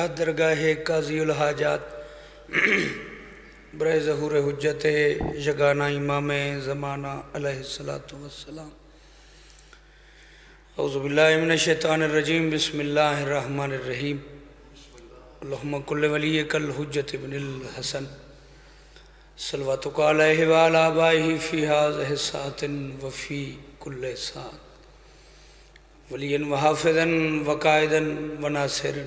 مناجات درگاہ قاضی الحاجات برائے ظہور حجت یگانہ امام زمانہ علیہ السلام. اعوذ باللہ من الشیطان الرجیم. بسم اللہ الرحمن الرحیم. اللہم کل ولیک الحجت ابن الحسن صلواتک علیہ وعلی آبائہ فی ہذہ الساعۃ وفی کل ساعۃ ولیا وحافظا وقائدا وناصرا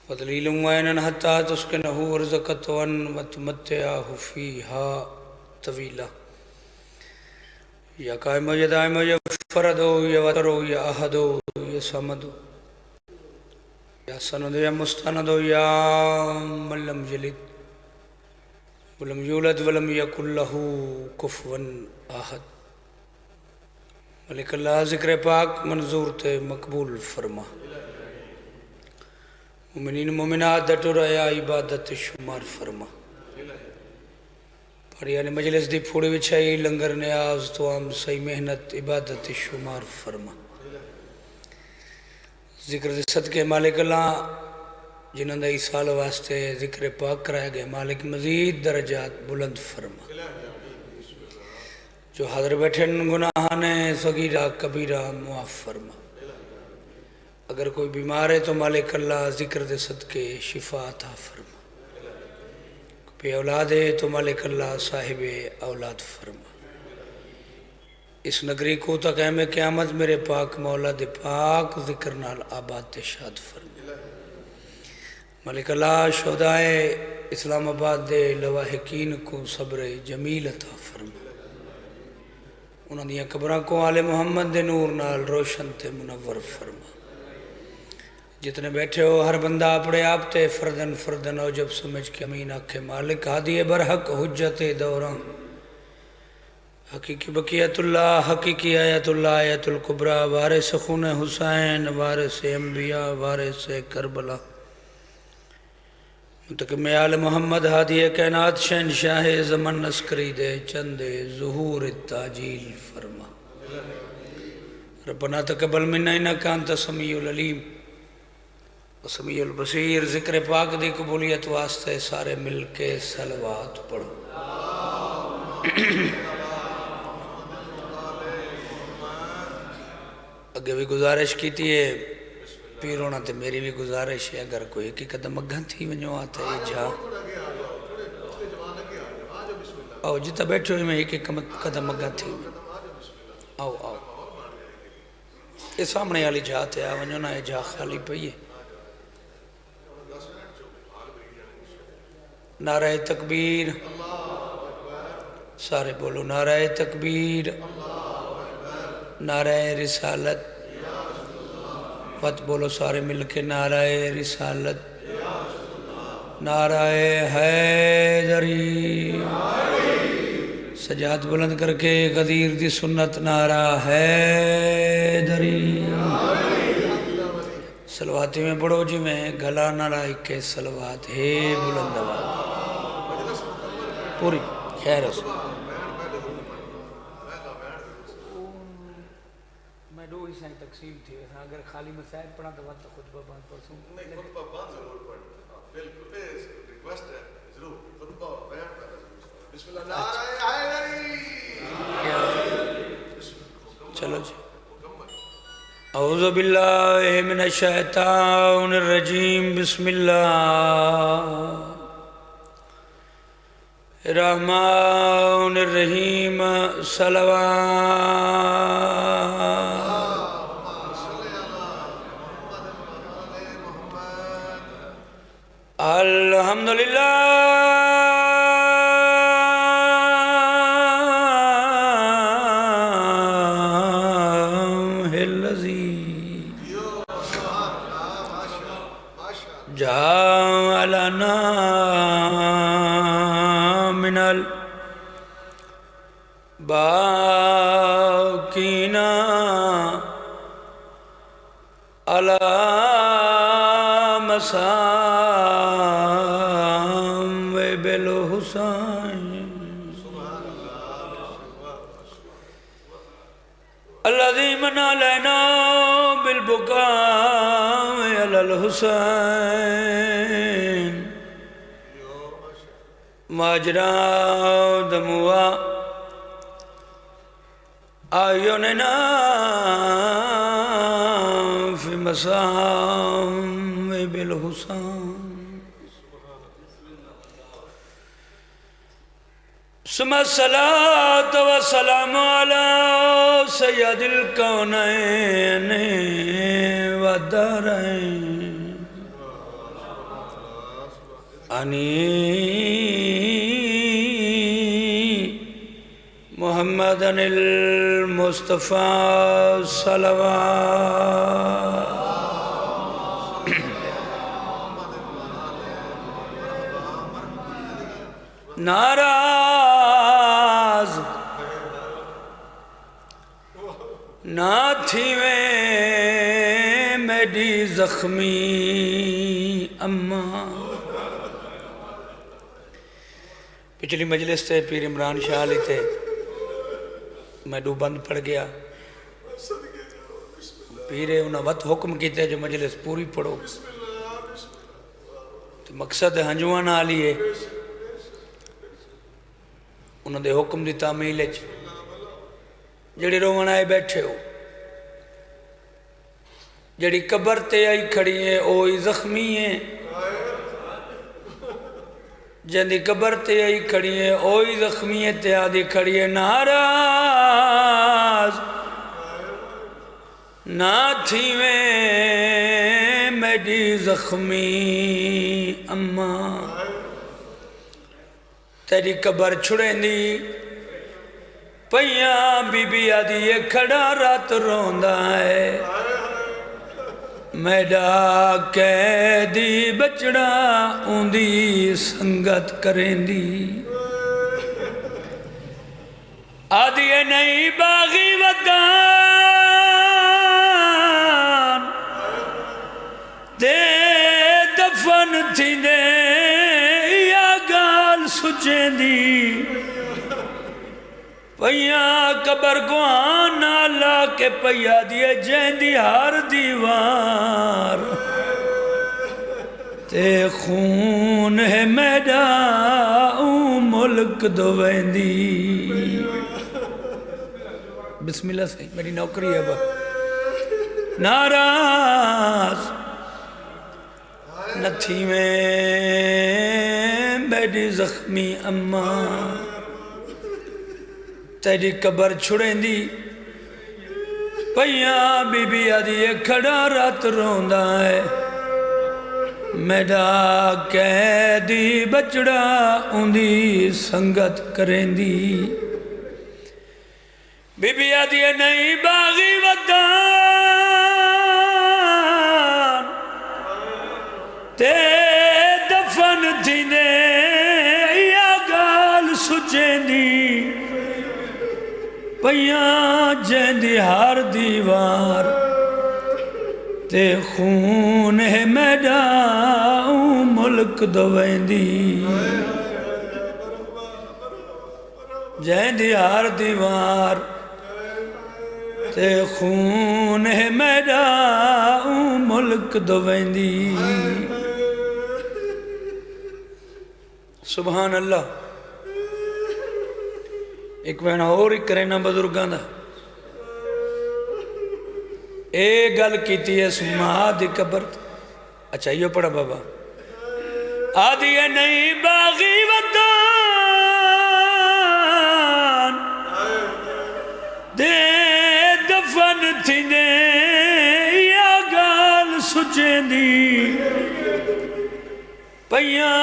ودلیلا وعینا حتی تسکنہ ارضک طوعا وتمتعہ فیہا طویلا. یا قائم یا دائم یا فرد یا وتر یا احد یا صمد یا سند یا مستند یا من لم یلد ولم یولد ولم یکن لہ کفوا احد. ملک اللہ ذکر پاک منظور تے مقبول فرما. مومنین مومنات ڈٹو رہا عبادت شمار فرما. پڑھیانے مجلس دی پھوڑی وچھائی لنگر نیاز تو عام صحیح محنت عبادت شمار فرما. ذکر دی صدقے مالک اللہ جنہوں نے اس سال واسطے ذکر پاک کرائے گئے مالک مزید درجات بلند فرما. جو حاضر بیٹھے گناہانے صغیرہ کبیرہ معاف فرما. اگر کوئی بیمار ہے تو مالک اللہ ذکر دے صدقے شفا عطا فرما. بے اولاد ہے تو مالک اللہ صاحب اولاد فرما. اس نگری کو تقیم قیامت میرے پاک مولا دے پاک ذکر نال آباد دے شاد فرما. مالک اللہ شہدائے اسلام آباد دے لواحقین کو صبر جمیل عطا فرما. انہوں نے قبروں کو آل محمد دے نور نال روشن تے منور فرما. جتنے بیٹھے ہو ہر بندہ اپنے آپ تے فردن فردن او جب سمجھ کے امین آکھے مالک ہادی برحق حجت دوران حقیقی بقیت اللہ حقیقی آیت اللہ آیت القبرہ وارث خون حسین وارث انبیاء وارث کربلا منتقم آل محمد ہادی کائنات شہنشاہ زمن عسکری دے چند ظہور التاجیل فرما. ربنا تقبل منا انک انت السمیع العلیم سمیع البصیر. ذکر پاک دی قبولیت واسطے سارے مل کے صلوات پڑھو. اگے بھی گزارش کیتی ہے پیرونا تے میری بھی گزارش ہے اگر کوئی ایک قدم اگاں تھی ونجو آتا ہے جا آؤ جتا بیٹھو ہی میں ایک قدم اگاں تھی آؤ آؤ یہ سامنے والی جاتے آ ونجو نا یہ جا خالی پئی ہے. نعرہ تکبیر سارے بولو نعرہ تکبیر نعرہ رسالت وقت بولو سارے مل کے نعرہ رسالت نعرہ حیدری. سجاد بلند کر کے غدیر دی سنت نعرہ حیدری. سلواتی میں پڑھو جی میں گلا نہ لائی کے سلوات ہے بلند آواز پوری خیر اس میں دو ہی سائیں تقسیم تھی اگر خالی مسائل پڑھا تو وقت خطبہ باندھ پرسوں نہیں خطبہ باندھ ضرور پڑھیں بالکل ریکویسٹ ہے ضرور خطبہ بیان کریں. بسم اللہ نعرہ حیدری. چلو جی اعوذ باللہ من الشیطان الرجیم. بسم اللہ الرحمن الرحیم. صلوات الحمدللہ جعلنا من الباقین علی مصاب الحسین الذی من علینا بالبکاء علی الحسین ماجرا دموا أعيننا في مسام بالحسن ثم الصلاة والسلام على سيد الكونين والدارين محمد المصطفى صلوات ناراض نہ تھی میں میری زخمی اماں پچھلی مجلس تے پیر عمران شاہ علی تے میں دو بند پڑھ گیا پیرے انہاں وقت حکم کیتے جو مجلس پوری پڑھو تو مقصد ہنجوان آلی ہے انہوں دے حکم دی تعمیل ہے جڑی روان آئے بیٹھے ہو جڑی قبر تے آئی کھڑی ہے اوہی زخمی ہے جندی قبر تے آئی کھڑی ہے اوہی زخمی ہے تے آدھی کھڑی ہے ناراض نہ تھی میں میری زخمی اماں تیری قبر چھڑیں دی پہیاں بی بی آدھی یہ کھڑا رات روندہ ہے میڈا قیدی بچڑا اوندی سنگت کریں دی آدھی نہیں باغی ودان دے دفن تھی دے یا گال سچیں دی پہیاں قبر کو آنا لا کے پہیا دیے جیندی ہر دیوار تے خون ہے میڈا ملک دویندی بسم اللہ سے میری نوکری ہے با ناراض نہ تھی میں میری زخمی اماں تیری قبر چھڑیں دی پہیاں بی بی آدھی کھڑا رات روندہ ہے میڈا قیدی بچڑا اوندی سنگت کریں دی بی بی آدھی نہیں باغی ودان تے دفن تھی نے یا گال سچیں دی پہیاں جیندی ہر دیوار تے خون ہے میڈا ملک دویندی جیندی ہر دیوار تے خون ہے میڈا ملک دویندی سبحان اللہ ایک بہن اور ہی کرینا بزرگاں دا اے گل کیتی ہے سماہ دی قبر اچھا یہ پڑھا بابا آدھی ہے نہیں باغی ودان دے دفن تھی دے یا گال سچیں دی پہیاں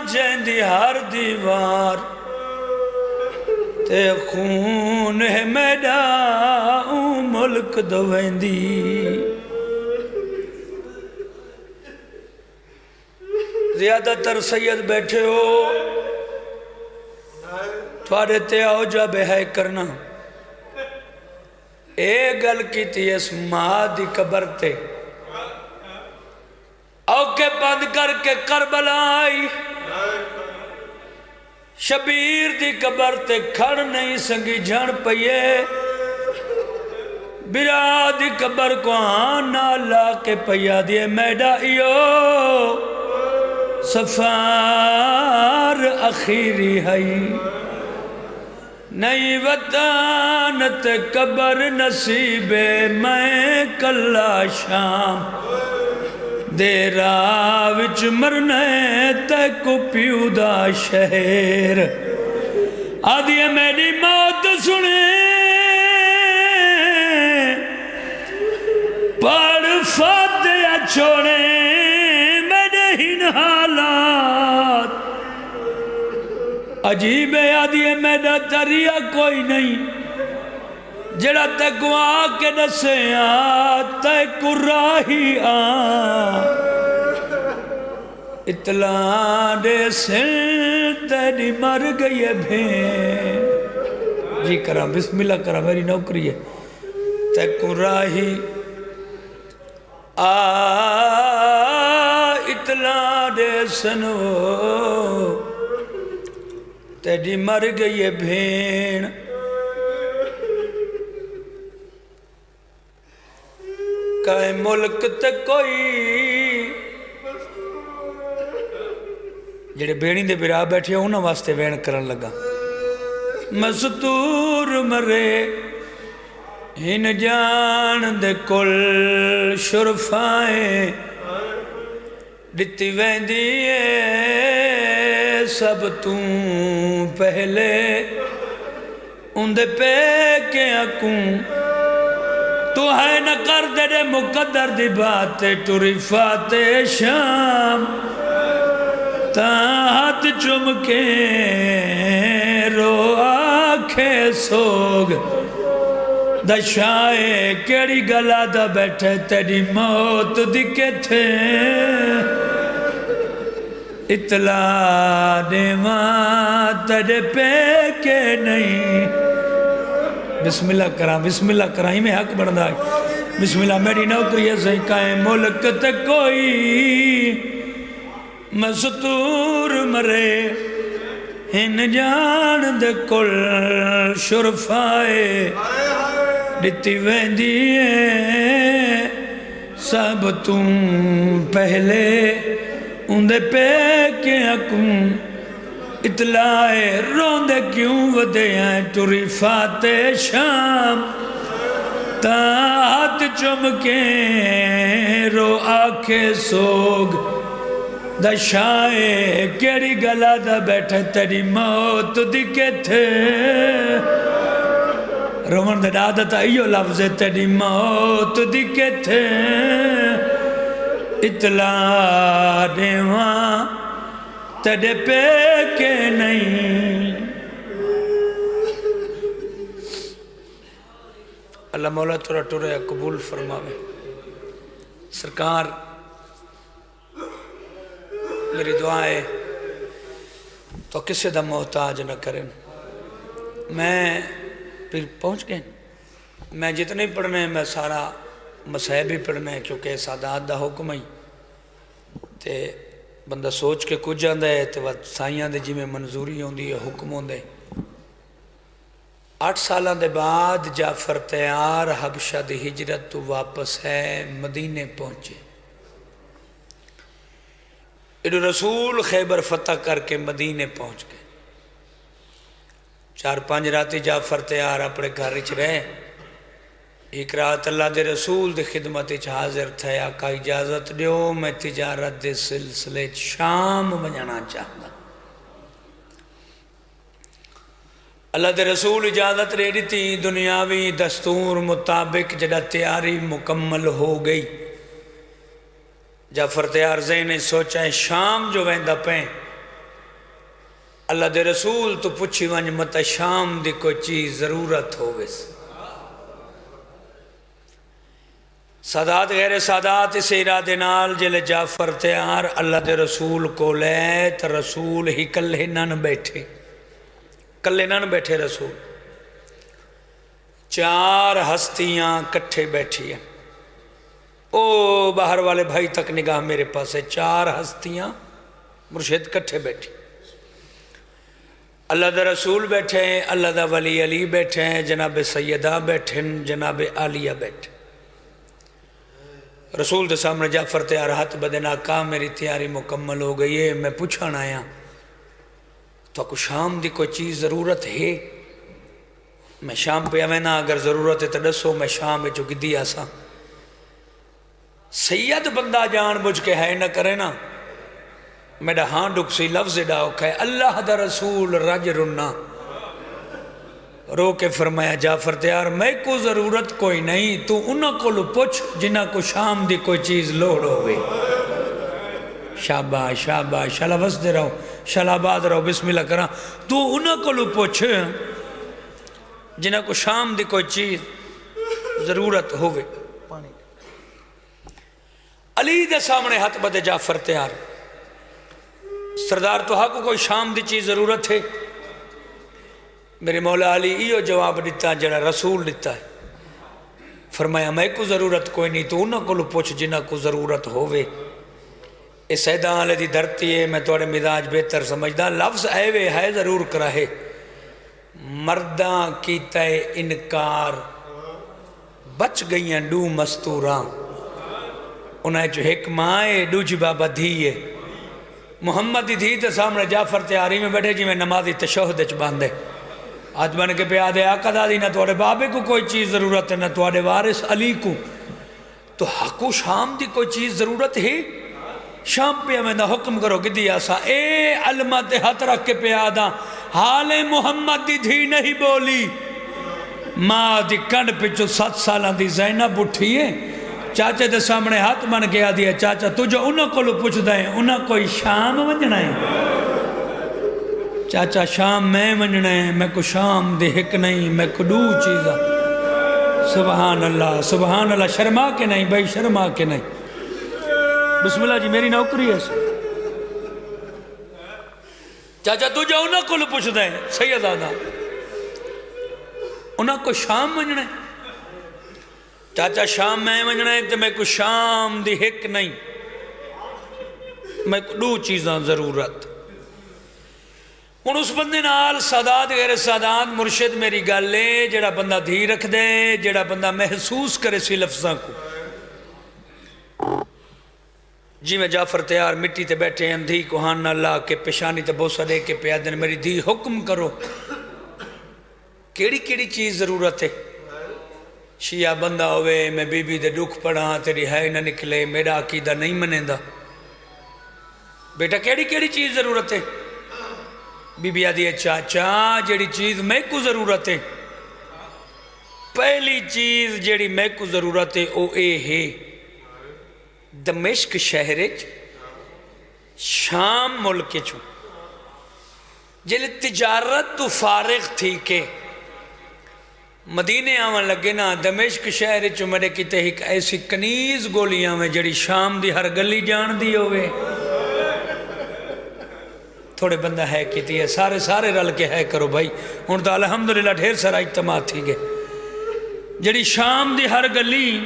جیندی ہر دیوار تے خون ہے میڈا ملک دویندی زیادہ تر سید بیٹھے ہو تھوڑے تے آؤ جا بے ہے کرنا اے گل کی تھی اس ماں دی قبر تے او کے بند کر کے کربلا آئی شبیر دی قبر تے کھڑ نہیں سنگی جھڑ پئیے براد قبر کو آنا لا کے پیا دیے میڈا ایو سفار اخیری ہے نئی وطانت قبر نصیب میں کلا شام دیرا وچ مرنے تک پیو دا شہر آدھی میری موت سنے پڑھ فاتحہ چھوڑے میرے ہن حالات عجیب ہے آدھی میرا طریقہ کوئی نہیں جڑا تکو آکے نسے تکو راہی اطلاع دے سن تیری مر گئی ہے بھین جی کرا بسم اللہ کرا میری نوکری ہے تکو راہی اطلاع دے سنو تیری مر گئی ہے بھین کائے ملک تے کوئی جڑے بینی دے برا بیٹھے ہونا واسطے وین کرن لگا مستور مرے ہن جان دے کل شرفائیں دتی ویندیے سب توں پہلے اندے پہ کے اکوں تو ہے نہ کر دے مقدر دی بات ٹوری فاتح شام تا ہاتھ چمکے رو آنکھیں سوگ دشائے کیڑی گلا دا بیٹھے تیری موت دکھے تھے اطلاع دیواں تیرے پہ کے نہیں بسم اللہ کرام بسم اللہ کرام میں حق بڑھنا ہے بسم اللہ میری نوکری ہے صحیح کائیں ملک تے کوئی مستور مرے ہن جان دے کل شرفائے دتی ویندیے سب توں پہلے اندے پہ کے اکوں اطلاع روندے کیوں ودے ہیں ٹوری فاتح شام تا ہاتھ چمکے رو آنکھیں سوگ دشائے کیڑی گلا دا بیٹھے تیری موت دکھے تھے رومن دے عادت ایو لفظ تیری موت دکھے تھے اطلاع دیواں تیرے پہ کے نہیں اللہ مولا تورا ٹورے قبول فرماوے سرکار میری دعائیں تو کسی دا محتاج نہ کریں میں پھر پہنچ گئے میں جتنے پڑھنے میں سارا مسائب ہی پڑھنے کیونکہ سادات دا حکم ہی تے بندہ سوچ کے کچھ جاندہ ہے تو سائیاں دے جی میں منظوری ہوں دی حکم ہوں دے 8 سالان دے بعد جعفر تیار حبشہ دی ہجرت تو واپس ہے مدینے پہنچے ایڈو رسول خیبر فتح کر کے مدینے پہنچ گئے 4-5 راتی جعفر تیار اپنے گھر وچ رہے ایک رات اللہ دے رسول دے خدمت وچ حاضر تھے آقا اجازت دیو میں تجارت دے سلسلے شام ونجنا چاہتا اللہ دے رسول اجازت رے دیتی دنیاوی دستور مطابق جڑا تیاری مکمل ہو گئی جعفر تیار زین نے سوچا ہے شام جو ویندہ پہیں اللہ دے رسول تو پوچھی ونج مت شام دی کوئی چیز ضرورت ہوئے سادات غیر سادات اس ارادے نال جلے جعفر تیار اللہ دے رسول کو لے تو رسول ہی کلے نن بیٹھے رسول 4 ہستیاں کٹھے بیٹھی ہیں او باہر والے بھائی تک نگاہ میرے پاس ہے 4 ہستیاں مرشد کٹھے بیٹھی اللہ دا رسول بیٹھے ہیں، اللہ دا ولی علی بیٹھے ہیں، جناب سیدہ بیٹھے ہیں، جناب عالیہ بیٹھے ہیں۔ رسول دے سامنے جعفر تیار ہاتھ بدن آقا میری تیاری مکمل ہو گئی ہے، میں پوچھانا آیا تو کو شام دی کوئی چیز ضرورت ہے؟ میں شام پہ آوینا، اگر ضرورت ہے تو دسو، میں شام میں جو گدی آسا۔ سید بندہ جان بجھ کے ہے نہ کرے نا، میرا ہاں ڈکسی لفظ ڈاؤ کھائے اللہ دا رسول رج رنا رو کے فرمایا جعفر تیار میں کو ضرورت کوئی نہیں، تو انہوں کو لو پوچھ جنہ کو شام دی کوئی چیز لوڑ ہوئے۔ شاباش شاباش، شالا بس دے رہو، شالا باد رہو، بسم اللہ کرا، تو انہوں کو لو پوچھ جنہ کو شام دی کوئی چیز ضرورت ہوئے۔ علی دے سامنے ہاتھ بدے جعفر تیار، سردار تو کو کوئی شام دی چیز ضرورت ہے؟ میرے مولا علی ایو جواب دیتا جڑا رسول دیتا ہے، فرمایا میں کو ضرورت کوئی نہیں، تو انہوں کو لو پوچھ جنہ کو ضرورت ہوئے۔ اس سیدان علی دی دھرتی ہے، میں توڑے مزاج بہتر سمجھدا، لفظ ایوے ہے ضرور کرا ہے، مرداں کیتا ہے انکار بچ گئیاں ڈو مستوراں، انہیں جو ایک ماں ہے دوجی بابا دھی ہے۔ محمد دی دھی تے سامنے جعفر تیاری میں بیٹھے جی میں نمازی تشہد اچ باندھے، آج بن کے پیادے آقا دادی نہ توڑے بابے کو کوئی چیز ضرورت ہے، نہ توڑے وارث علی کو، تو حقو شام دی کوئی چیز ضرورت ہے؟ شام پہ ہمیں دا حکم کرو گدی آسا، اے علمہ تے ہاتھ رکھ کے پیادا، حال محمد دی دھی نہیں بولی، ماں دی کنڈ پچھو 7 سالان دی زینب اٹھی ہے، چاچے دے سامنے ہاتھ بن گیا دیا، چاچا تجھے انہوں کو لو پوچھ دائیں، انہوں کوئی شام ونجنا ہے؟ چاچا شام میں ونجنا ہے، میں کو شام دے ہک نہیں، میں کو دو چیزا۔ سبحان اللہ، شرما کے نہیں بھائی، شرما کے نہیں۔ بسم اللہ جی میری نوکری ہے، چاچا تجھے انہوں کو لو پوچھ دائیں، سید آدھا انہوں کو شام ونجنا ہے؟ چاچا شام میں ونجنا ہے تو میں کو شام دی ہک نہیں، میں کو دو چیزاں ضرورت۔ ان اس بندے نال سادات غیر سادات مرشد میری گل لے، جڑا بندہ دھی رکھ دے، جڑا بندہ محسوس کرے سی لفظاں کو۔ جی میں جعفر تیار مٹی تے بیٹھے ہیں، دھی کو ہاں نہ لا کے پیشانی تے بوسہ دے کے پیادن میری دھی حکم کرو، کیڑی کیڑی چیز ضرورت ہے؟ شیعہ بندہ ہوئے میں بی بی دے دکھ پڑھا تیری ہے نہ نکلے، میرا عقیدہ نہیں منیندہ، بیٹا کیڑی کیڑی چیز ضرورت ہے؟ بی بی آدھی ہے چاچا جیڑی چیز میں کو ضرورت ہے، پہلی چیز جیڑی میں کو ضرورت ہے او اے ہے دمشق شہرچ شام ملک چوں جیلے تجارت تو فارغ تھی کہ مدینے آوان لگے نا، دمشق شہر چوں میرے کتے ایک ایسی کنیز گولیاں میں جڑی شام دی ہر گلی جان دی ہوئے، تھوڑے بندہ ہے کیتی ہے، سارے رل کے ہے کرو بھائی، ان تو الحمدللہ ڈھیر سارا اجتماع تھی گئے، جڑی شام دی ہر گلی،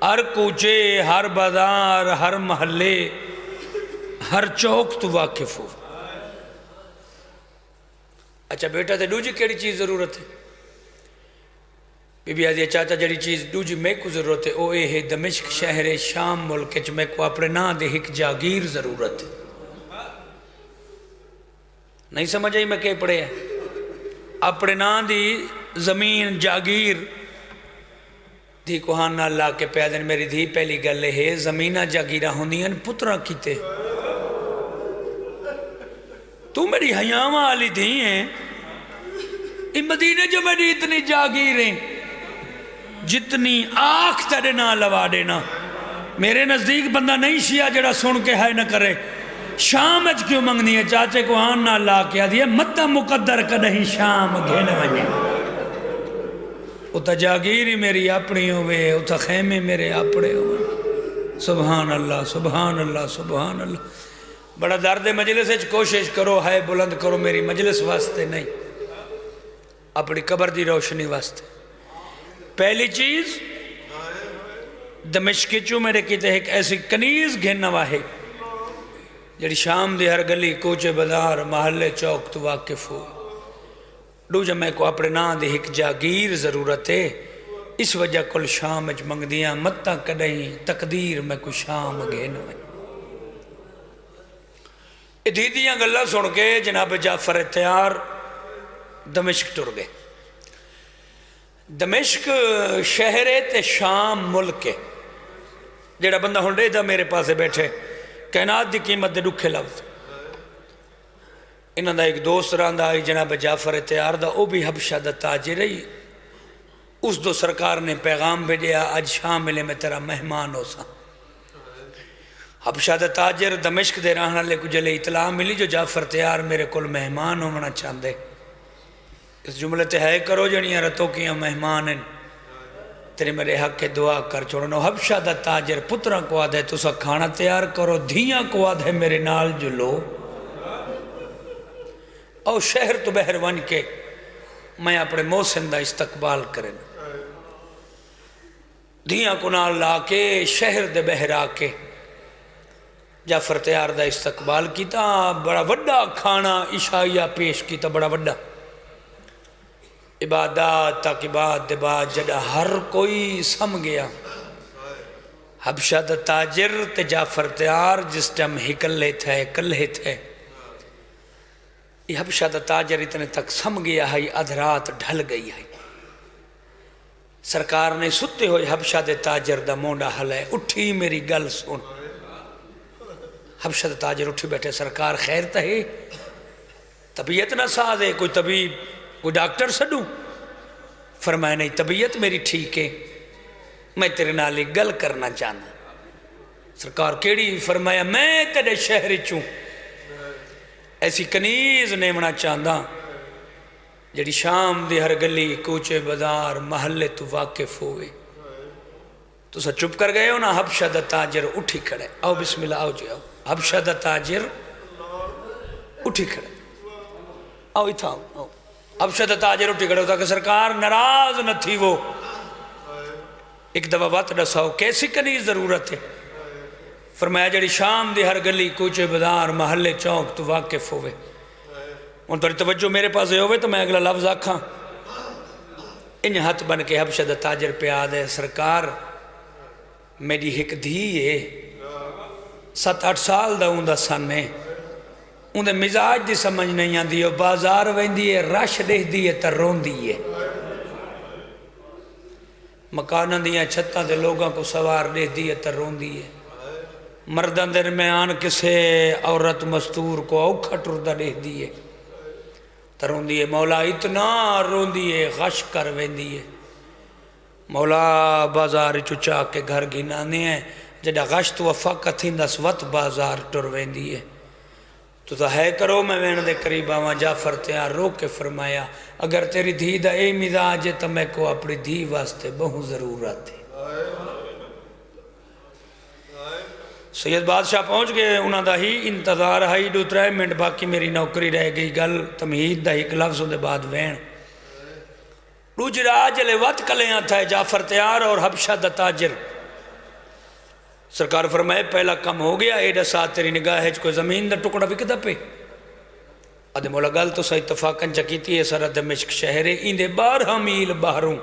ہر کوچے، ہر بازار، ہر محلے، ہر چوک تو واقف ہو۔ اچھا بیٹا تے دوجی کیڑی چیز ضرورت ہے؟ بی بی آدھی چاچا جڑی چیز دوجی میں کو ضرورت ہے او اے ہے دمشق شہر شام ملک چ میں کو اپنے نا دے ایک جاگیر ضرورت ہے۔ نہیں سمجھ آئی میں کہ پڑھے ہیں؟ اپنے نا دی زمین جاگیر دھی کو ہاں نہ لا کے پیادن میری دھی پہلی گلے ہے زمینہ جاگیرہ ہوندیاں پترہ کیتے، تو میری حیامہ آلی دھی ہیں، ان مدینے جو میری اتنی جاگیریں جتنی آنکھ تڑے نہ لوا دینا، میرے نزدیک بندہ نہیں شیعہ جڑا سن کے ہے نہ کرے، شام اچ کیوں منگنی ہے؟ چاچے کو ہاں نہ لا کے آدھی ہے متہ مقدر کا نہیں شام گھینے ونجے، اتھا جاگیری میری اپنی ہوئے، اتھا خیمے میرے اپنے ہوئے۔ سبحان اللہ سبحان اللہ سبحان اللہ۔ بڑا درد مجلس اچ کوشش کرو ہے بلند کرو، میری مجلس واسطے نہیں، اپنی قبر دی روشنی واسطے۔ پہلی چیز دمشق چوں میرے کیتے ایک ایسی کنیز گھننا واہے جڑی شام دی ہر گلی کوچے بازار محلے چوک تو واقف ہو ڈو جمع کو اپنے نا دی ایک جاگیر ضرورت ہے اس وجہ کل شام اچ منگ دیاں متہ کدیں تقدیر میں کوئی شام گھن ہوئے دیدیاں گلہ سن کے جناب جعفر تیار دمشق ٹر گئے دمشق شہر تے شام ملک ہے جڑا بندہ ہنڈے دا میرے پاسے بیٹھے کائنات دی قیمت دے ڈکھے لفظ انہاں دا ایک دوست رہندا آئی جناب جعفر تیار دا او بھی حبشہ دا تاجر رہی اس دو سرکار نے پیغام بھیجیا آج شام ملے میں تیرا مہمان ہو سا حبشہ دا تاجر دمشق دے رہنا لے کو جلے اطلاع ملی جو جعفر تیار میرے کل مہمان ہونا چاندے اس جملے تے ہے کرو جنیاں رتوں کیاں مہمان ہیں تیرے میرے حق کے دعا کر چھوڑنو حبشہ دا تاجر پترہ کو آدھے تو سا کھانا تیار کرو دھیاں کو آدھے میرے نال جو لو او شہر تو بہروان کے میں اپنے محسن دا استقبال کریں دھیاں کو نال لا کے شہر دے بہرا کے جعفر تیار دا استقبال کیتا بڑا وڈا کھانا عشائیہ پیش کیتا بڑا وڈا عبادات تک بعد دے بعد جڑا ہر کوئی سم گیا حبشہ دا تاجر تے جعفر تیار جس ٹائم ہکلے تھے یہ حبشہ دا تاجر اتنے تک سم گیا ہے ادھرات ڈھل گئی ہے سرکار نے ستے ہوئے حبشہ دے تاجر دا مونڈا ہلے اٹھی میری گل سن حبشہ دا تاجر اٹھی بیٹھے سرکار خیر تہے طبیعت نہ ساز ہے کوئی طبیب کوئی ڈاکٹر سڈوں فرمایا نہیں طبیعت میری ٹھیک ہے میں تیرے نال گل کرنا چاہنا سرکار کیڑی فرمایا میں تیرے شہر چوں ایسی کنیز نیمنا چاہتا جڑی شام دی ہر گلی کوچے بازار محلے تو واقف ہوئے تو سا چپ کر گئے ہو نا حبشہ دا تاجر اٹھی کھڑے آؤ بسم اللہ آؤ جی آؤ حبشہ دا تاجر اٹھی کھڑے آؤ اتھا آؤ حبشہ دا تاجر اٹھی کھڑے ہوتا کہ سرکار ناراض نہ تھی وہ ایک دفعہ بات ڈساؤ کیسی کنیز ضرورت ہے فرمایا جڑی شام دی ہر گلی کوچے بازار محلے چوک تو واقف ہوئے ان پر توجہ میرے پاس ہوئے تو میں اگلا لفظ آکھاں ان ہاتھ بن کے حبشہ دا تاجر پہ آدھے سرکار میری ایک دھی ہے 7-8 سال دا ہوں دا سنے ان دے مزاج دی سمجھ نہیں آندی ہے بازار ویندی ہے رش دے دی ہے تر رون دی ہے مکانہ دیا چھتہ دے لوگاں کو سوار دے دی ہے تر رون دی ہے مردان درمیان کسے عورت مستور کو اوکھا ٹردہ دے دی ہے تر رون دی ہے مولا اتنا رون دی ہے غش کر ویندی ہے مولا بازار چچا کے گھر گھنانے ہیں جڑا غشت وفاقت ہی دس وط بازار ٹر ویندی ہے تو ہے کرو میں وین دے قریب آواں جعفر تیار رو کے فرمایا اگر تیری دھی دا اے مزاج ہے تو میں کو اپنی دھی واسطے بہت ضرورت ہے سید بادشاہ پہنچ گئے انہاں دا ہی انتظار ہے 2-3 منٹ باقی میری نوکری رہ گئی گل تمہید دا ایک لفظ دے بعد وین روجرا جلے وقت کلیاں تھا جعفر تیار اور حبشہ دا تاجر سرکار فرمائے پہلا کم ہو گیا ایڈا ساتھ تیری نگاہ ہے کوئی زمین دا ٹکڑا وکدہ پہ آدھے مولا گل تو سا اتفاقاً چکیتی ہے سارا دمشق شہر ہے اندے 12 میل باہروں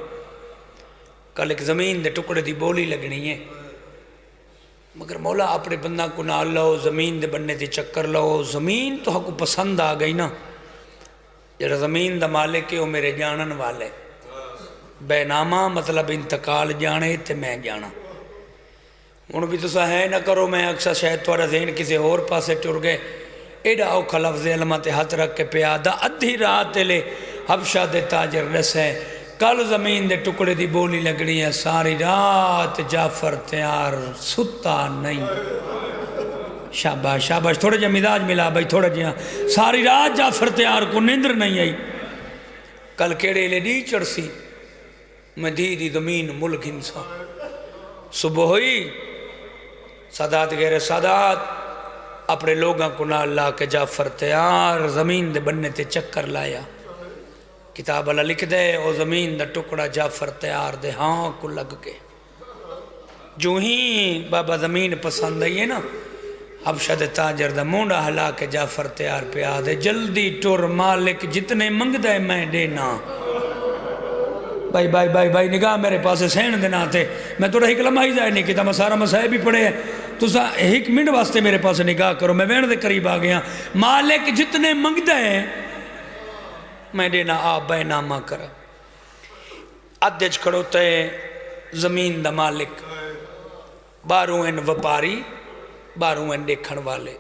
کل ایک زمین دے ٹکڑے دی بولی لگنی ہے مگر مولا اپنے بندہ کو نال لو زمین دے بننے دی چکر لو زمین تو حق پسند آ گئی نا جڑا زمین دا مالک ہے وہ میرے جانن والے بے نامہ مطلب انتقال جانے تے میں جانا انہوں بھی تو سا ہے نہ کرو میں اکثر شاید توڑا ذہن کسی اور پاسے ٹر گئے ایڈا اوکھا لفظ علمت ہاتھ رکھ کے پیادہ ادھی رات لے حبشہ دے تاجر رسے کل زمین دے ٹکڑے دی بولی لگنی ہے ساری رات جعفر تیار ستا نہیں شاباش شاباش تھوڑا جا مزاج ملا بھائی تھوڑا جا ساری رات جعفر تیار کو نیندر نہیں آئی کل کیڑے لے دی چڑسی میں دی زمین ملک انسان صبح ہوئی سادات غیر سادات اپنے لوگاں کو نال لا کے جعفر تیار زمین دے بننے تے چکر لایا کتاب اللہ لکھ دے او زمین دا ٹکڑا جعفر تیار دے ہاں کو لگ کے جو ہی بابا زمین پسند آئی ہے نا حبشہ دے تاجر دا مونڈا ہلا کے جعفر تیار پہ آدھے جلدی ٹور مالک جتنے منگ دے میں دینا بھائی نگاہ میرے پاس سین دینا تھے میں تو ایک لمحہ ہی ظاہر نہیں کیتا میں سارا مسائب بھی پڑھے ہیں تو ایک منٹ واسطے میرے پاس نگاہ کرو میں وین دے قریب آ گیا مالک جتنے منگ دے میں دینا آپ بے نامہ کرا ادھج کھڑوتا ہے زمین دا مالک باروں ان وپاری باروں ان دیکھن والے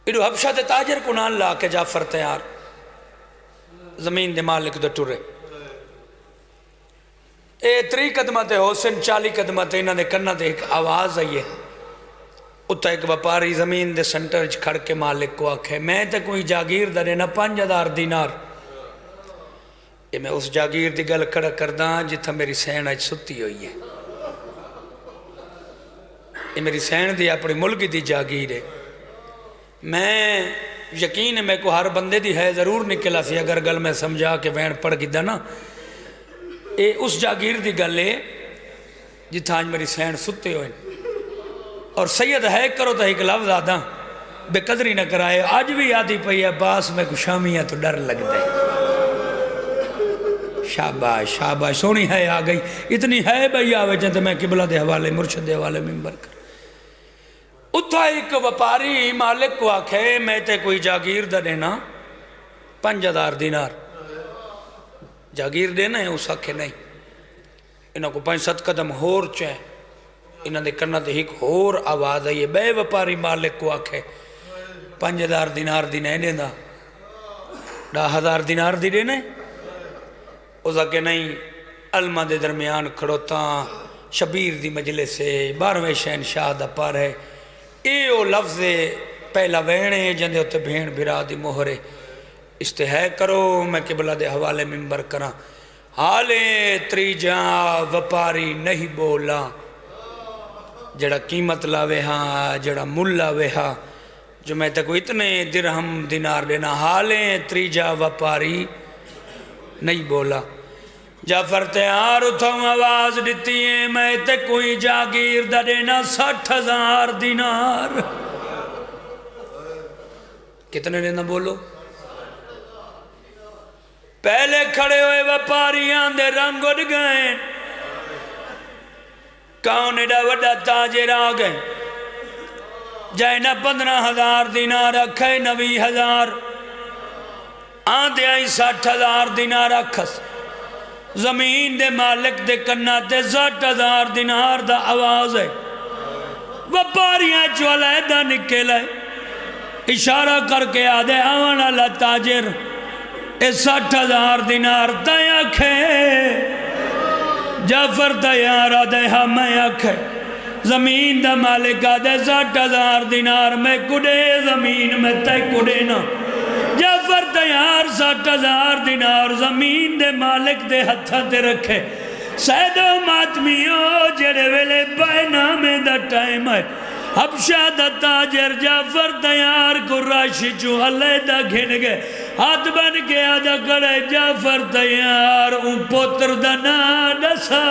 ایڈو حبشہ دے تاجر کو نال لا کے جعفر تیار زمین دے مالک دے ٹورے اے 3 قدمہ تے حسن 40 قدمہ تے انہاں دے کنہ دے ایک آواز آئی ہے اتھا ایک وپاری زمین دے سنٹر کھڑ کے مالک کو آکھے میں تے کوئی جاگیر دا دینا 5000 دینار یہ میں اس جاگیر دی گل کھڑا کرداں جتھا میری سین آج ستی ہوئی ہے یہ میری سین دی اپنی ملک دی جاگیر ہے میں یقین ہے میں کو ہر بندے دی ہے ضرور نکلا سی اگر گل میں سمجھا کہ وین پڑھ گیا نا اے اس جاگیر دی گل ہے جتھا آج میری سین ستے ہوئے اور سید ہے کرو تو ایک لفظ آدھا بے قدری نہ کرائے آج بھی آدھی پئی ہے باس میں کچھ شامیاں تو ڈر لگ دے شاباش شاباش سونی ہے آ گئی اتنی ہے بھئی آوے جنتے میں قبلہ دے حوالے مرشد دے حوالے ممبر کر اتھا ایک وپاری مالک کو آکھے میں تے کوئی جاگیر دا دینا 5000 دینار جاگیر دینا ہے اس آکھے نہیں انہوں کو 5-7 قدم ہور چاہیں انہوں نے کرنا دے ایک ہور آواز ہے یہ بے وپاری مالک کو آکھے 5000 دینار دینے دینا 10,000 دینار دی دینے اس آکھے نہیں علمہ دے درمیان کھڑوتا شبیر دی مجلس سے 12ویں شہنشاہ دا پر ہے ایو لفظ پہلا وینے جندے ہوتے بھین بھرا دی مہرے استحے کرو میں قبلہ دے حوالے ممبر کرا حالے تریجا وپاری نہیں بولا جڑا قیمت لاوے ہاں جڑا مل لاوے ہاں جو میں تے کو اتنے درہم دینار دینا حالے تریجا وپاری نہیں بولا جعفر تیار اتھاؤں آواز دیتی ہے میں تے کوئی جاگیر دا دینا 60,000 دینار کتنے دینا بولو پہلے کھڑے ہوئے وپاریاں دے رنگ اڑ گئے کون ایڈا وڈا تاجر آ گئے جائے نہ 15,000 دینار رکھے 90,000 آندھے آئی 60,000 دینار رکھس زمین دے مالک دے کنہ تے 60,000 دینار دا آواز ہے وپاریاں چوالے دا نکلے اشارہ کر کے آدھے آوان اللہ تاجر اے 60,000 دینار تائیں آکھے جعفر تیار آدھے ہاں میں آکھے زمین دا مالک آدھے 60,000 دینار میں کڑے زمین میں تے کڑے نا جعفر تیار 60,000 دینار زمین دے مالک دے ہتھا تے رکھے سید و ماتمیوں جڑے ویلے بائے نامے دا ٹائم ہے حبشہ دا تاجر جعفر تیار کو راشی چو اللہ دا گھن گئے ہاتھ بن کے آدھا کرے جعفر تیار ان پوتر دا نا ڈسا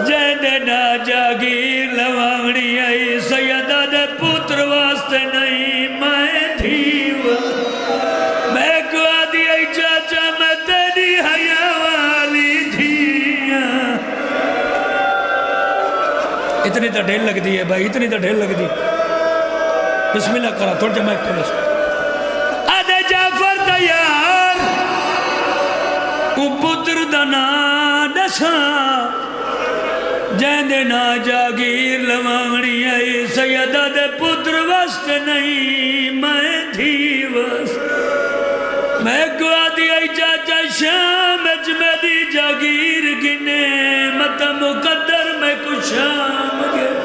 جیندے نا جاگیر لوانگنی آئی سیدہ دے پوتر واسطے نہیں میں دھیو میں کو آدھی آئی چاچا میں تیری حیاء والی دھیاں اتنی تا ڈھیل لگ دی ہے بھائی اتنی تا ڈھیل لگ دی بسم اللہ کرا تھوڑ جا میں کھولے سکتا آدھے جعفر تیار پتر دنا ڈسا جیندے نا جاگیر لوانگنی آئی سیدہ دے پتر وست نہیں میں دھی وست میں کو آدھی آئی چاچا شام اجمدی جاگیر گنے مت مقدر میں کو شام گنے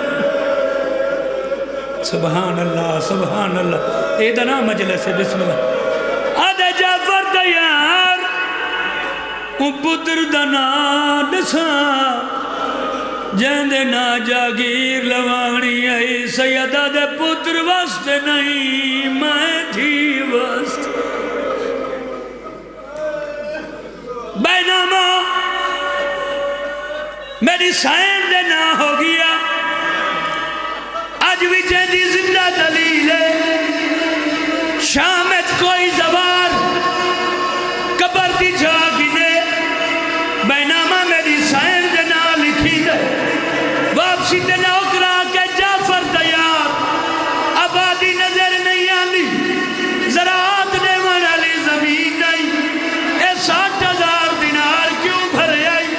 سبحان اللہ سبحان اللہ اے دنا مجلس ہے بسم اللہ آدھے جعفر تیار پتر دنا ڈسا جیندے نا جاگیر لوانگنی آئی سیدہ دے پتر وست نہیں میں دھی وست بینامہ میری سائن دے نا ہو گیا آج بھی چیندی زندہ دلیل ہے شامت کوئی زوار قبر دی جاگی دے بینامہ میری سائن جنا لکھی دے واپسی تے نوکرا کے جعفر تیار آبادی نظر نہیں آلی زراعت دے من علی زمین نہیں اے 60,000 دینار کیوں بھرے آئی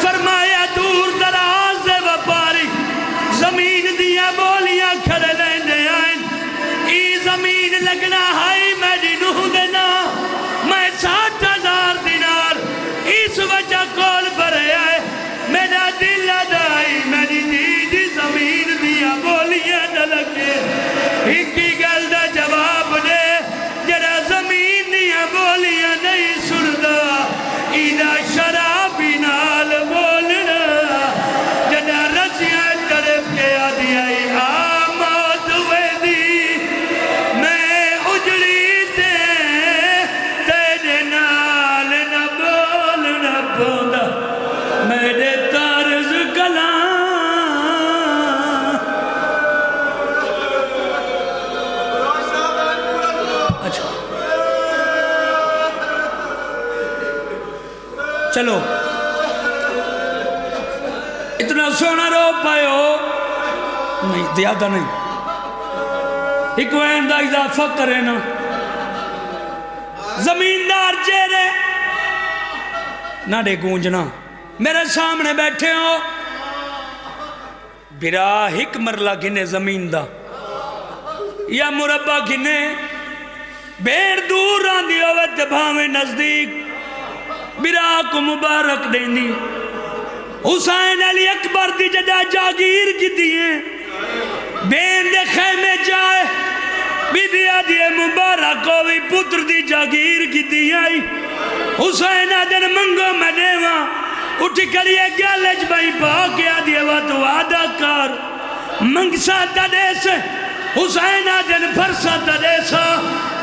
فرمایا دور دراز دے وپاری زمین دیا بولیاں کھڑے لیندے آئیں ای زمین لگنا ہائی میری نوح دینا میں 60,000 دینار اس وجہ کول بھرے آئے میرا دل ادائی میری دیدی زمین دیا بولیاں نہ لگے ہکی گل دا جواب دے جڑا زمین دیا بولیاں نہیں سندا ایدہ شرابی نال بولنا جڑا رسیاں طرف کے آدھی آئی آمد ویدی میں اجڑی تے تیرے نال نہ بولنا پوندا میرے طرز کلام اچھا چلو اتنا سونا رو پائے ہو نہیں زیادہ نہیں ایک وین دا اضافہ کرے نا زمیندار چہرے نہ دے گونجنا میرے سامنے بیٹھے ہو برا ہک مرلہ گھنے زمین دا یا مربع گھنے بیر دور راندی ہوئے بھاویں نزدیک برا کو مبارک دینی حسین علی اکبر دی جدا جاگیر کی دیئے بین دے خیمے جائے بی بی آدھیے مبارک ہوئی پتر دی جاگیر کی دیئے حسین آدھر منگو میں دیواں اٹھی کریے گالج بھائی پاک آدھیے تو آدھا کار منگسا تڑے سے حسین آدھر فرسا تڑے سا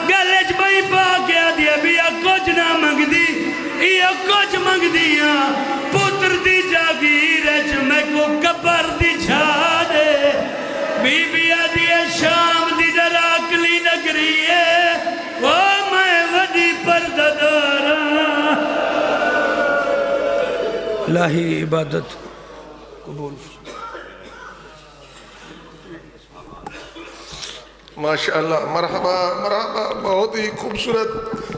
گالج بھائی پاک آدھیے بیا کچھ نہ منگ دی یہ کچھ منگ دیا پتر دی جاگیر جو میں کو کبر دی چھا دے بی بی آدھیے شام دی دراکلی نگری ہے وہ میں وڈی پرددارا الہی عبادت قبول ماشاءاللہ مرحبا مرحبا بہت ہی خوبصورت